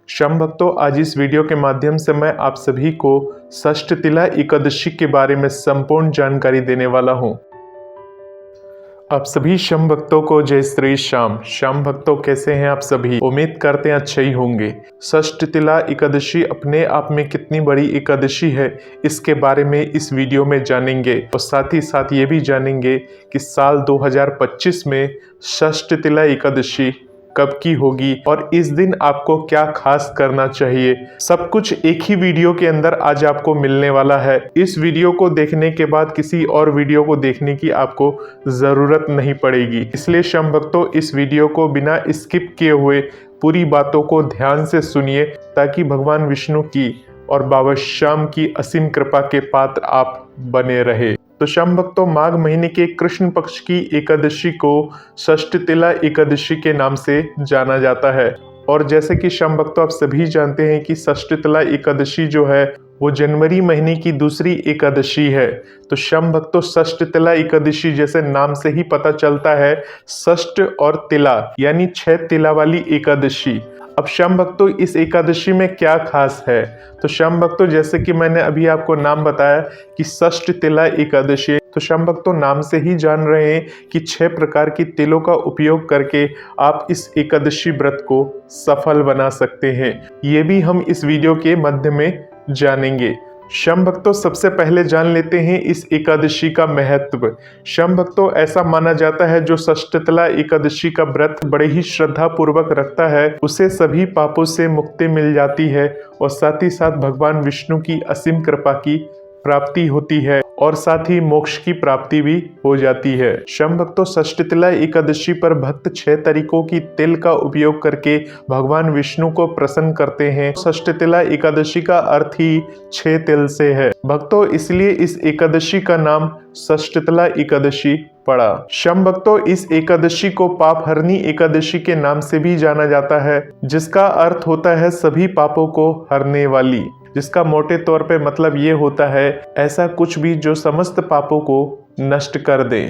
शम भक्तों, आज इस वीडियो के माध्यम से मैं आप सभी को षष्ठतिला एकादशी के बारे में संपूर्ण जानकारी देने वाला हूं। आप सभी शम भक्तों को जय श्री श्याम। शम भक्तों, कैसे हैं आप सभी? उम्मीद करते हैं अच्छे ही होंगे। षष्ठतिला एकादशी अपने आप में कितनी बड़ी एकादशी है, इसके बारे में इस वीडियो में जानेंगे और साथ ही साथ ये भी जानेंगे कि साल 2025 में षष्ठतिला एकादशी कब की होगी और इस दिन आपको क्या खास करना चाहिए। सब कुछ एक ही वीडियो के अंदर आज आपको मिलने वाला है। इस वीडियो को देखने के बाद किसी और वीडियो को देखने की आपको जरूरत नहीं पड़ेगी। इसलिए शम भक्तों, इस वीडियो को बिना स्किप किए हुए पूरी बातों को ध्यान से सुनिए ताकि भगवान विष्णु की और बाबा श्याम की असीम कृपा के पात्र आप बने रहे। तो शम भक्तों, माघ महीने के कृष्ण पक्ष की एकादशी को षष्ठतिला एकादशी के नाम से जाना जाता है। और जैसे कि शम भक्तों, आप सभी जानते हैं कि षष्ठतिला एकादशी जो है वो जनवरी महीने की दूसरी एकादशी है। तो शम भक्तों, षष्ठतिला एकादशी जैसे नाम से ही पता चलता है, षष्ठ और तिला यानी 6 तिला वाली एकादशी। अब शम भक्तों, इस एकादशी में क्या खास है? तो शम भक्तों, जैसे कि मैंने अभी आपको नाम बताया कि षष्ठतिला एकादशी, तो शम भक्तों नाम से ही जान रहे हैं कि 6 प्रकार की तिलों का उपयोग करके आप इस एकादशी व्रत को सफल बना सकते हैं। ये भी हम इस वीडियो के मध्य में जानेंगे। शम भक्तों, सबसे पहले जान लेते हैं इस एकादशी का महत्व। शम भक्तों, ऐसा माना जाता है जो षष्ठतिला एकादशी का व्रत बड़े ही श्रद्धा पूर्वक रखता है, उसे सभी पापों से मुक्ति मिल जाती है और साथ ही साथ भगवान विष्णु की असीम कृपा की प्राप्ति होती है और साथ ही मोक्ष की प्राप्ति भी हो जाती है। शम भक्तों, षष्ठतिला एकादशी पर भक्त 6 तरीकों की तिल का उपयोग करके भगवान विष्णु को प्रसन्न करते हैं। षष्ठतिला एकादशी का अर्थ ही 6 तिल से है भक्तों, इसलिए इस एकादशी का नाम षष्ठतिला एकादशी पड़ा। शम भक्तों, इस एकादशी को पाप हरनी एकादशी के नाम से भी जाना जाता है, जिसका अर्थ होता है सभी पापों को हरने वाली, जिसका मोटे तौर पे मतलब ये होता है ऐसा कुछ भी जो समस्त पापों को नष्ट कर दे।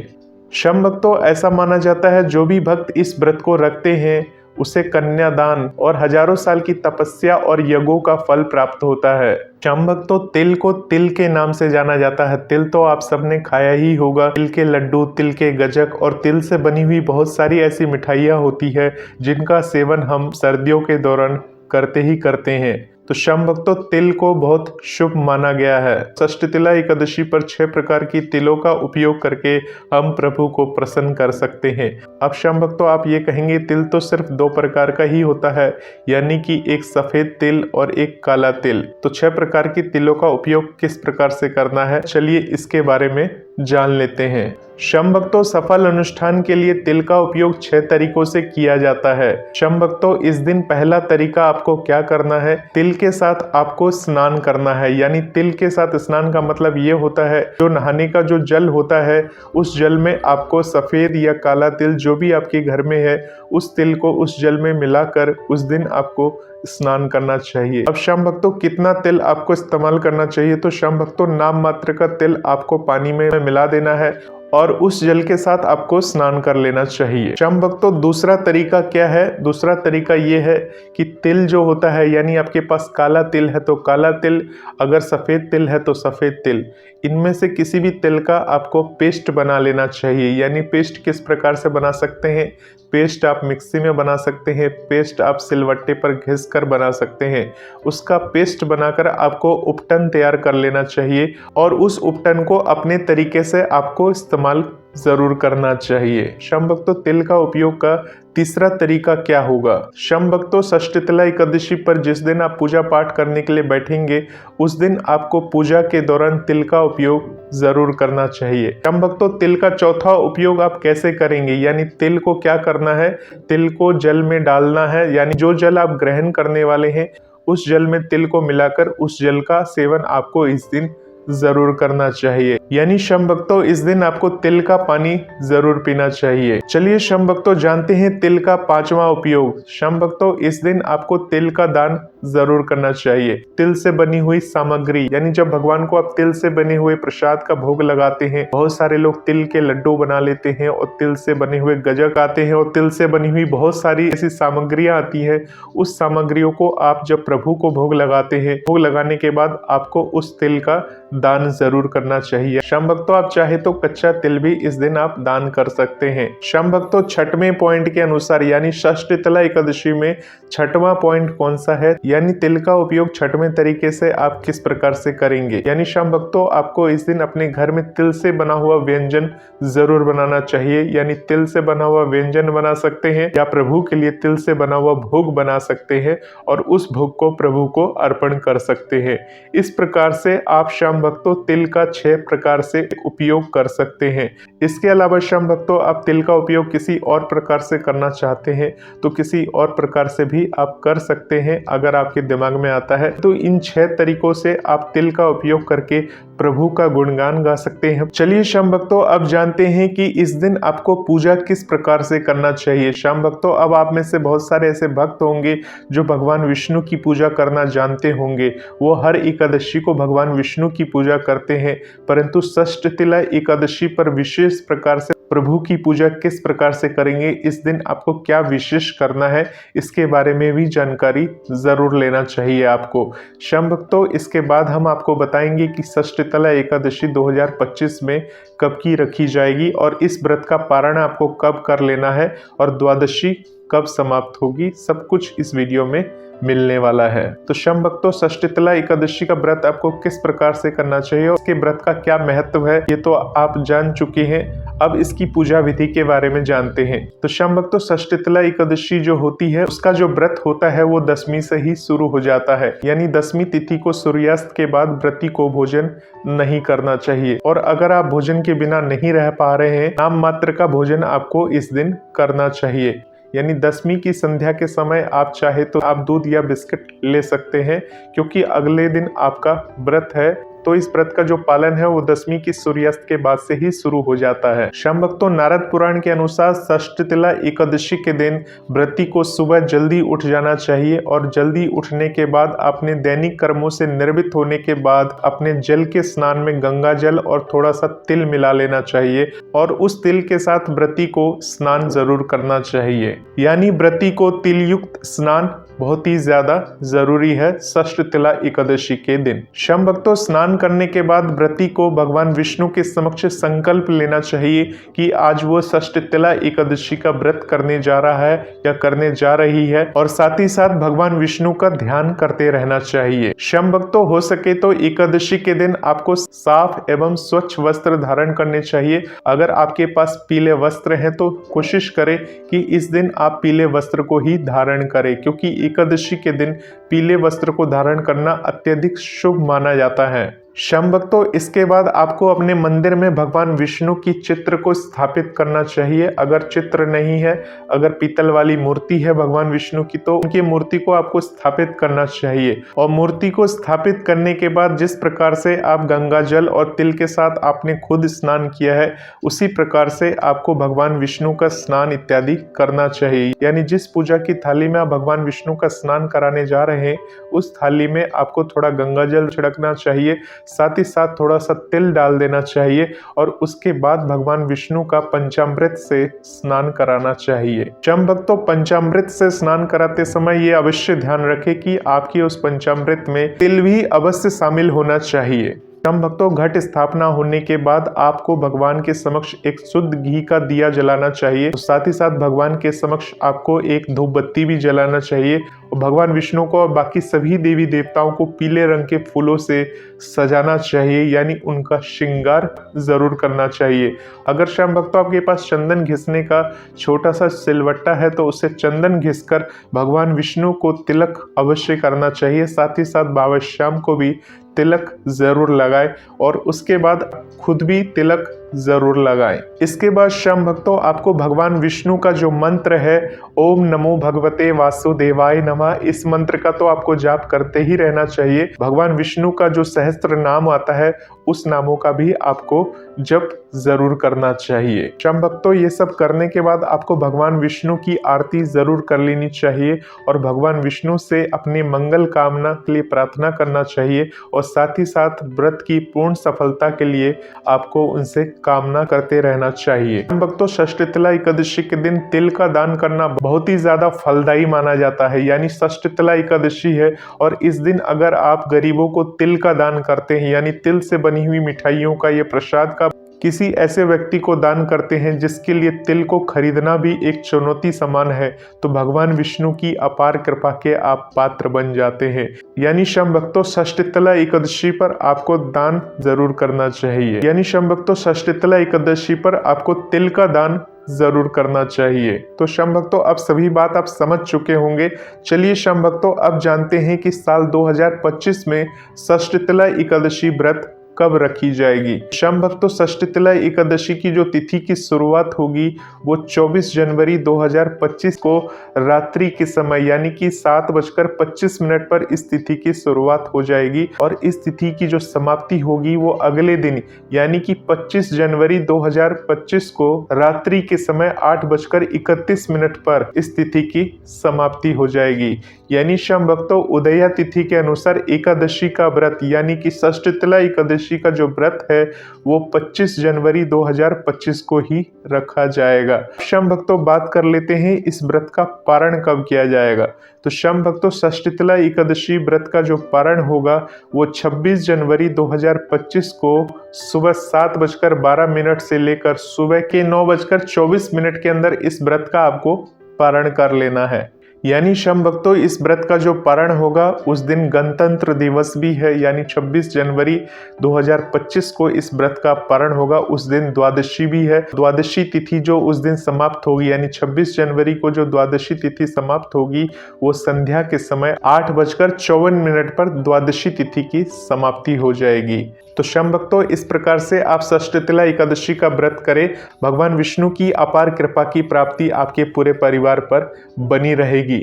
शम भक्तों, ऐसा माना जाता है जो भी भक्त इस व्रत को रखते हैं उसे कन्यादान और हजारों साल की तपस्या और यज्ञों का फल प्राप्त होता है। शम भक्तों, तिल को तिल के नाम से जाना जाता है। तिल तो आप सबने खाया ही होगा। तिल के लड्डू, तिल के गजक और तिल से बनी हुई बहुत सारी ऐसी मिठाइयाँ होती है जिनका सेवन हम सर्दियों के दौरान करते ही करते हैं। तो शम भक्तों, तिल को बहुत शुभ माना गया है। षष्ठतिला एकादशी पर 6 प्रकार की तिलों का उपयोग करके हम प्रभु को प्रसन्न कर सकते हैं। अब शम भक्तों, आप ये कहेंगे तिल तो सिर्फ 2 प्रकार का ही होता है, यानी कि एक सफेद तिल और एक काला तिल। तो 6 प्रकार की तिलों का उपयोग किस प्रकार से करना है, चलिए इसके बारे में जान लेते हैं। शम भक्तों, सफल अनुष्ठान के लिए तिल का उपयोग 6 तरीकों से किया जाता है। शम भक्तों, इस दिन पहला तरीका आपको क्या करना है, तिल के साथ आपको स्नान करना है। यानी तिल के साथ स्नान का मतलब ये होता है जो नहाने का जो जल होता है उस जल में आपको सफेद या काला तिल जो भी आपके घर में है उस तिल को उस जल में मिलाकर उस दिन आपको स्नान करना चाहिए। अब शम भक्तों, कितना तिल आपको इस्तेमाल करना चाहिए? तो शम भक्तों, नाम मात्र का तिल आपको पानी में मिला देना है और उस जल के साथ आपको स्नान कर लेना चाहिए। शम भक्तों, दूसरा तरीका क्या है? दूसरा तरीका ये है कि तिल जो होता है, यानी आपके पास काला तिल है तो काला तिल, अगर सफ़ेद तिल है तो सफ़ेद तिल, इनमें से किसी भी तिल का आपको पेस्ट बना लेना चाहिए। यानी पेस्ट किस प्रकार से बना सकते हैं? पेस्ट आप मिक्सी में बना सकते हैं, पेस्ट आप सिलवट्टे पर घिस कर बना सकते हैं। उसका पेस्ट बनाकर आपको उपटन तैयार कर लेना चाहिए और उस उपटन को अपने तरीके से आपको इस्तेमाल जरूर करना चाहिए। शम भक्तों, तिल का उपयोग का तीसरा तरीका क्या होगा? शम भक्तों, षष्ठतिला एकादशी पर जिस दिन आप पूजा पाठ करने के लिए बैठेंगे उस दिन आपको पूजा के दौरान तिल का उपयोग जरूर करना चाहिए। शम भक्तों, तिल का चौथा उपयोग आप कैसे करेंगे? यानी तिल को क्या करना है, तिल को जल में डालना है। यानी जो जल आप ग्रहण करने वाले हैं उस जल में तिल को मिलाकर उस जल का सेवन आपको इस दिन जरूर करना चाहिए। यानी श्याम भक्तों, इस दिन आपको तिल का पानी जरूर पीना चाहिए। चलिए श्याम भक्तों, जानते हैं तिल का 5वां उपयोग। श्याम भक्तों, इस दिन आपको तिल का दान जरूर करना चाहिए। तिल से बनी हुई सामग्री, यानी जब भगवान को आप तिल से बने हुए प्रसाद का भोग लगाते हैं, बहुत सारे लोग तिल के लड्डू बना लेते हैं और तिल से बने हुए गजक आते हैं और तिल से बनी हुई बहुत सारी ऐसी सामग्रियां आती है। उस सामग्रियों को आप जब प्रभु को भोग लगाते हैं, भोग लगाने के बाद आपको उस तिल का दान जरूर करना चाहिए। श्याम भक्तों, आप चाहे तो कच्चा तिल भी इस दिन आप दान कर सकते हैं। श्याम भक्तों, 6वें पॉइंट के अनुसार, यानी षष्ठीतला एकादशी में 6वां पॉइंट कौन सा है, यानी तिल का उपयोग 6वें तरीके से आप किस प्रकार से करेंगे। यानी श्याम भक्तों, आपको इस दिन अपने घर में तिल से बना हुआ व्यंजन जरूर बनाना चाहिए। यानी तिल से बना हुआ व्यंजन बना सकते हैं या प्रभु के लिए तिल से बना हुआ भोग बना सकते हैं और उस भोग को प्रभु को अर्पण कर सकते हैं। इस प्रकार से आप श्याम भक्तों तिल का 6 प्रकार से उपयोग कर सकते हैं। इसके अलावा श्याम भक्तों, आप तिल का उपयोग किसी और प्रकार से करना चाहते हैं तो किसी और प्रकार से भी आप कर सकते हैं। अगर आपके दिमाग में आता है तो इन 6 तरीकों से आप तिल का उपयोग करके प्रभु का गुणगान गा सकते हैं। चलिए श्याम भक्तों, अब जानते हैं कि इस दिन आपको पूजा किस प्रकार से करना चाहिए। श्याम भक्तों, अब आप में से बहुत सारे ऐसे भक्त होंगे जो भगवान विष्णु की पूजा करना जानते होंगे। वो हर एकादशी को भगवान विष्णु की पूजा करते हैं, परंतु षष्ठीतला एकादशी पर विशेष प्रकार से प्रभु की पूजा किस प्रकार से करेंगे, इस दिन आपको क्या विशेष करना है, इसके बारे में भी जानकारी जरूर लेना चाहिए आपको। श्याम भक्तों, इसके बाद हम आपको बताएंगे कि षष्ठीतला एकादशी 2025 में कब की रखी जाएगी और इस व्रत का पारण आपको कब कर लेना है और द्वादशी कब समाप्त होगी। सब कुछ इस वीडियो में मिलने वाला है। तो श्याम भक्तों, षष्ठीतला एकादशी का व्रत आपको किस प्रकार से करना चाहिए, उसके व्रत का क्या महत्व है, ये तो आप जान चुके हैं। अब इसकी पूजा विधि के बारे में जानते हैं। तो श्याम भक्तों, षष्ठीतला एकादशी जो होती है उसका जो व्रत होता है वो 10वीं से ही शुरू हो जाता है। यानी 10वीं तिथि को सूर्यास्त के बाद व्रती को भोजन नहीं करना चाहिए और अगर आप भोजन के बिना नहीं रह पा रहे हैं, नाम मात्र का भोजन आपको इस दिन करना चाहिए। यानी 10वीं की संध्या के समय आप चाहे तो आप दूध या बिस्किट ले सकते हैं, क्योंकि अगले दिन आपका व्रत है। तो इस व्रत का जो पालन है वो 10वीं की सूर्यास्त के बाद से ही शुरू हो जाता है। श्याम भक्तों, नारद पुराण के अनुसार षष्ठीतला एकादशी के दिन व्रती को सुबह जल्दी उठ जाना चाहिए और जल्दी उठने के बाद अपने दैनिक कर्मों से निर्वृत्त होने के बाद अपने जल के स्नान में गंगा जल और थोड़ा सा तिल मिला लेना चाहिए और उस तिल के साथ व्रती को स्नान जरूर करना चाहिए। यानी व्रती को तिल युक्त स्नान बहुत ही ज्यादा जरूरी है षष्ठीतला एकादशी के दिन। श्याम भक्तों, स्नान करने के बाद व्रती को भगवान विष्णु के समक्ष संकल्प लेना चाहिए कि आज वो षष्ठीतला एकादशी का व्रत करने जा रहा है या करने जा रही है और साथ ही साथ भगवान विष्णु का ध्यान करते रहना चाहिए। श्याम भक्तों, हो सके तो एकादशी के दिन आपको साफ एवं स्वच्छ वस्त्र धारण करने चाहिए। अगर आपके पास पीले वस्त्र हैं तो कोशिश करें कि इस दिन आप पीले वस्त्र को ही धारण करें, क्योंकि एकादशी के दिन पीले वस्त्र को धारण करना अत्यधिक शुभ माना जाता है। श्याम भक्तों, इसके बाद आपको अपने मंदिर में भगवान विष्णु की चित्र को स्थापित करना चाहिए। अगर चित्र नहीं है, अगर पीतल वाली मूर्ति है भगवान विष्णु की, तो उनकी मूर्ति को आपको स्थापित करना चाहिए और मूर्ति को स्थापित करने के बाद जिस प्रकार से आप गंगा जल और तिल के साथ आपने खुद स्नान किया है, उसी प्रकार से आपको भगवान विष्णु का स्नान इत्यादि करना चाहिए। यानी जिस पूजा की थाली में आप भगवान विष्णु का स्नान कराने जा रहे हैं, उस थाली में आपको थोड़ा गंगा जल छिड़कना चाहिए, साथ ही साथ थोड़ा सा तिल डाल देना चाहिए और उसके बाद भगवान विष्णु का पंचामृत से स्नान कराना चाहिए। श्याम भक्तों, पंचामृत से स्नान कराते समय ये अवश्य ध्यान रखें कि आपकी उस पंचामृत में तिल भी अवश्य शामिल होना चाहिए। श्याम भक्तों, घट स्थापना होने के बाद आपको भगवान के समक्ष एक शुद्ध घी का दिया जलाना चाहिए। तो साथ ही साथ भगवान के समक्ष आपको एक धूप बत्ती भी जलाना चाहिए और भगवान विष्णु को और बाकी सभी देवी देवताओं को पीले रंग के फूलों से सजाना चाहिए, यानी उनका श्रृंगार जरूर करना चाहिए। अगर श्याम भक्तों आपके पास चंदन घिसने का छोटा सा सिलवट्टा है तो उससे चंदन घिसकर भगवान विष्णु को तिलक अवश्य करना चाहिए। साथ ही साथ बाबा श्याम को भी तिलक जरूर लगाए और उसके बाद खुद भी तिलक जरूर लगाएं। इसके बाद श्याम भक्तों, आपको भगवान विष्णु का जो मंत्र है ओम नमो भगवते वासुदेवाय नमः, इस मंत्र का तो आपको जाप करते ही रहना चाहिए। भगवान विष्णु का जो सहस्त्र नाम आता है उस नामों का भी आपको जप जरूर करना चाहिए। श्याम भक्तों, ये सब करने के बाद आपको भगवान विष्णु की आरती जरूर कर लेनी चाहिए और भगवान विष्णु से अपनी मंगल कामना के लिए प्रार्थना करना चाहिए और साथ ही साथ व्रत की पूर्ण सफलता के लिए आपको उनसे कामना करते रहना चाहिए। श्याम भक्तों, षष्ठीतला एकादशी के दिन तिल का दान करना बहुत ही ज्यादा फलदायी माना जाता है। यानी षष्ठीतला एकादशी है और इस दिन अगर आप गरीबों को तिल का दान करते हैं, यानी तिल से बनी हुई मिठाइयों का, ये प्रसाद का किसी ऐसे व्यक्ति को दान करते हैं जिसके लिए तिल को खरीदना भी एक चुनौती समान है, तो भगवान विष्णु की अपार कृपा के आप पात्र बन जाते हैं। यानी श्याम भक्तों, षष्ठीतला एकादशी पर आपको दान जरूर करना चाहिए। यानी श्याम भक्तों, षष्ठीतला एकादशी पर आपको तिल का दान जरूर करना चाहिए। तो श्याम भक्तों, अब सभी बात आप समझ चुके होंगे। चलिए श्याम भक्तों, अब जानते हैं कि साल 2025 में षष्ठीतला एकादशी व्रत कब रखी जाएगी। श्याम भक्तों, षष्ठीतला एकादशी की जो तिथि की शुरुआत होगी वो 24 जनवरी 2025 को रात्रि के समय यानी कि 7:25 पर इस तिथि की शुरुआत हो जाएगी और इस तिथि की जो समाप्ति होगी वो अगले दिन यानी कि 25 जनवरी 2025 को रात्रि के समय 8:31 पर इस तिथि की समाप्ति हो जाएगी। यानी श्याम भक्तों, उदया तिथि के अनुसार एकादशी का व्रत यानी कि षष्ठीतला एकादशी का जो व्रत है वो 25 जनवरी 2025 को ही रखा जाएगा। श्याम भक्तों, बात कर लेते हैं इस व्रत का पारण कब किया जाएगा। तो श्याम भक्तों, षष्ठीतला एकादशी व्रत का जो पारण होगा वो 26 जनवरी 2025 को सुबह 7:12 से लेकर सुबह के 9:24 के अंदर इस व्रत का आपको पारण कर लेना है। यानी श्याम भक्तों, इस व्रत का जो पारण होगा उस दिन गणतंत्र दिवस भी है, यानी 26 जनवरी 2025 को इस व्रत का पारण होगा। उस दिन द्वादशी भी है। द्वादशी तिथि जो उस दिन समाप्त होगी यानी 26 जनवरी को जो द्वादशी तिथि समाप्त होगी वो संध्या के समय 8:54 पर द्वादशी तिथि की समाप्ति हो जाएगी। तो श्याम भक्तों, इस प्रकार से आप षष्ठीतला एकादशी का व्रत करें। भगवान विष्णु की अपार कृपा की प्राप्ति आपके पूरे परिवार पर बनी रहेगी।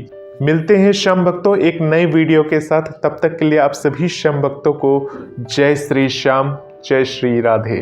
मिलते हैं श्याम भक्तों एक नए वीडियो के साथ। तब तक के लिए आप सभी श्याम भक्तों को जय श्री श्याम, जय श्री राधे।